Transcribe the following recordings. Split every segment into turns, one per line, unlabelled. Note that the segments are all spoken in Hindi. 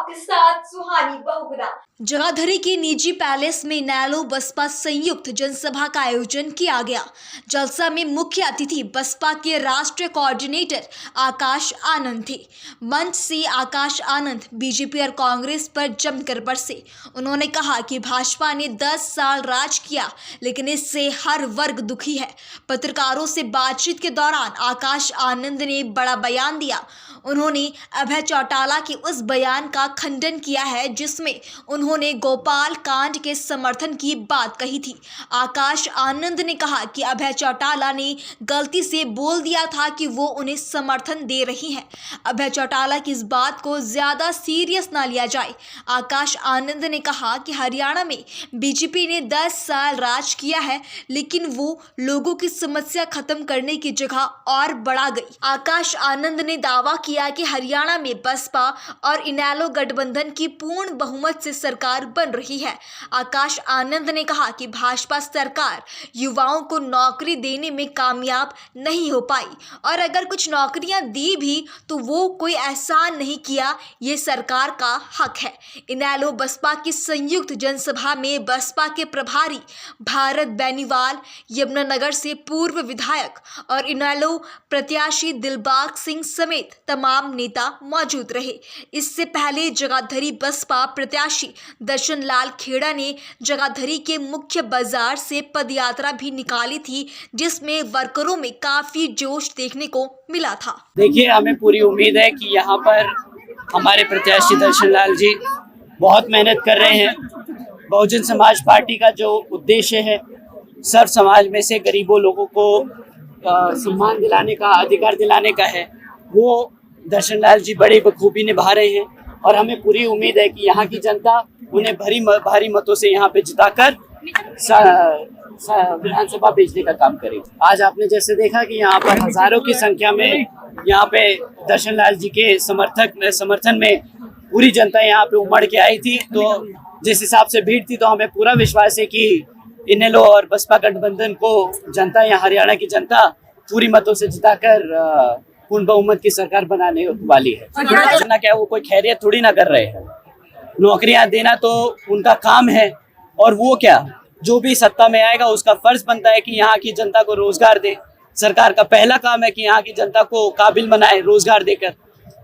आपके साथ सुहानी बहुगुना।
जगाधरी के निजी पैलेस में इनेलो बसपा संयुक्त जनसभा का आयोजन किया गया। जलसा में मुख्य अतिथि बसपा के राष्ट्रीय कोऑर्डिनेटर आकाश आनंद थे। मंच से आकाश आनंद बीजेपी और कांग्रेस पर जमकर बरसे। उन्होंने कहा कि भाजपा ने 10 साल राज किया, लेकिन इससे हर वर्ग दुखी है। पत्रकारों से बातचीत के दौरान आकाश आनंद ने बड़ा बयान दिया। उन्होंने अभय चौटाला के उस बयान का खंडन किया है जिसमें उन्होंने गोपाल कांड के समर्थन की बात कही थी। आकाश आनंद ने कहा कि अभय चौटाला ने गलती से बोल दिया था कि वो उन्हें समर्थन दे रही हैं। अभय चौटाला की इस बात को ज्यादा सीरियस ना लिया जाए। आकाश आनंद ने कहा कि हरियाणा में बीजेपी ने 10 साल राज किया है, लेकिन वो लोगों की समस्या खत्म करने की जगह और बढ़ा गई। आकाश आनंद ने दावा किया कि हरियाणा में बसपा और इनेलो गठबंधन की पूर्ण बहुमत से सरकार बन रही है। आकाश आनंद ने कहा कि भाजपा सरकार युवाओं को नौकरी देने में कामयाब नहीं हो पाई, और अगर कुछ नौकरियां दी भी तो वो कोई एहसान नहीं किया। ये सरकार का हक है। इनेलो बसपा की संयुक्त जनसभा में बसपा के प्रभारी भारत बेनीवाल, यमुनानगर से पूर्व विधायक और इनेलो प्रत्याशी दिलबाग सिंह समेत तमाम नेता मौजूद रहे। इससे पहले जगाधरी बसपा प्रत्याशी दर्शन लाल खेड़ा ने जगाधरी के मुख्य बाजार से पदयात्रा भी निकाली थी, जिसमें वर्करों में काफी जोश देखने को मिला था।
देखिए, हमें पूरी उम्मीद है कि यहाँ पर हमारे प्रत्याशी दर्शन लाल जी बहुत मेहनत कर रहे हैं। बहुजन समाज पार्टी का जो उद्देश्य है, सर्व समाज में से गरीबों लोगों को सम्मान दिलाने का, अधिकार दिलाने का है, वो दर्शन लाल जी बड़ी बखूबी निभा रहे हैं। और हमें पूरी उम्मीद है कि यहाँ की जनता उन्हें भारी मतों से यहाँ पे जिताकर विधानसभा भेजने का काम करेगी। आज आपने जैसे देखा कि यहाँ पर हजारों की संख्या में यहाँ पे दर्शन लाल जी के समर्थन में पूरी जनता यहाँ पे उमड़ के आई थी। तो जिस हिसाब से भीड़ थी, तो हमें पूरा विश्वास है कि इनेलो और बसपा गठबंधन को जनता, यहाँ हरियाणा की जनता पूरी मतों से जिताकर पूर्ण बहुमत की सरकार बनाने वाली है। ना क्या वो कोई खैरियत थोड़ी ना कर रहे हैं। नौकरियां देना तो उनका काम है, और वो क्या, जो भी सत्ता में आएगा उसका फर्ज बनता है कि यहाँ की जनता को रोजगार दे। सरकार का पहला काम है कि यहाँ की जनता को काबिल बनाए रोजगार देकर।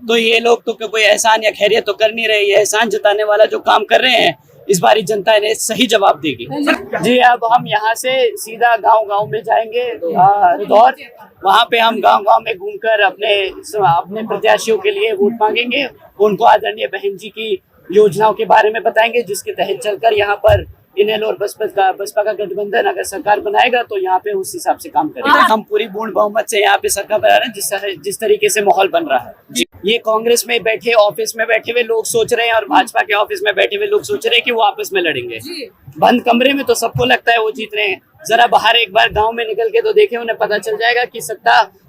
तो ये लोग तो कोई एहसान या खैरियत तो कर नहीं रहे। ये एहसान जताने वाला जो काम कर रहे हैं, इस बारी जनता ने सही जवाब देगी। जी, अब हम यहाँ से सीधा गांव में जाएंगे दौर। वहाँ पे हम गांव में घूमकर अपने प्रत्याशियों के लिए वोट मांगेंगे। उनको आदरणीय बहन जी की योजनाओं के बारे में बताएंगे, जिसके तहत चलकर यहाँ पर इनेलो और बसपा का गठबंधन अगर सरकार बनाएगा तो यहाँ पे उस हिसाब से काम करेंगे। हम पूरी पूर्ण बहुमत से यहाँ पे सरकार बना रहे हैं, जिस तरीके से माहौल बन रहा है। जी, ये कांग्रेस में बैठे, ऑफिस में बैठे हुए लोग सोच रहे हैं, और भाजपा के ऑफिस में बैठे हुए लोग सोच रहे हैं कि वो आपस में लड़ेंगे। बंद कमरे में तो सबको लगता है वो जीत रहे हैं। जरा बाहर एक बार गांव में निकल के तो देखें, उन्हें पता चल जाएगा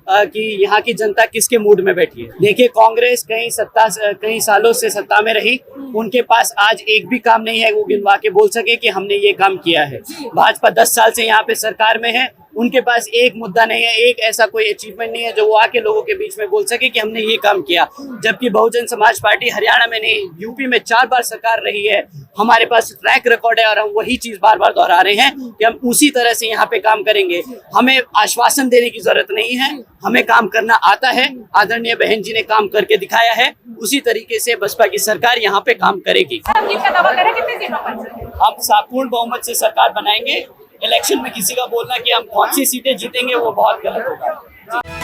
कि यहाँ की जनता किसके मूड में बैठी है। देखिए, कांग्रेस कई सालों से सत्ता में रही, उनके पास आज एक भी काम नहीं है वो गिनवा के बोल सके कि हमने ये काम किया है। भाजपा 10 साल से यहाँ पे सरकार में है, उनके पास एक मुद्दा नहीं है, एक ऐसा कोई अचीवमेंट नहीं है जो वो आके लोगों के बीच में बोल सके कि हमने ये काम किया। जबकि बहुजन समाज पार्टी हरियाणा में नहीं, यूपी में 4 बार सरकार रही है। हमारे पास ट्रैक रिकॉर्ड है, और हम वही चीज बार बार दोहरा रहे हैं कि हम उसी तरह से यहाँ पे काम करेंगे। हमें आश्वासन देने की जरूरत नहीं है, हमें काम करना आता है। आदरणीय बहन जी ने काम करके दिखाया है, उसी तरीके से बसपा की सरकार यहाँ पे काम करेगी। हम पूर्ण बहुमत से सरकार बनाएंगे। इलेक्शन में किसी का बोलना कि हम कौन सी सीटें जीतेंगे, वो बहुत गलत होगा।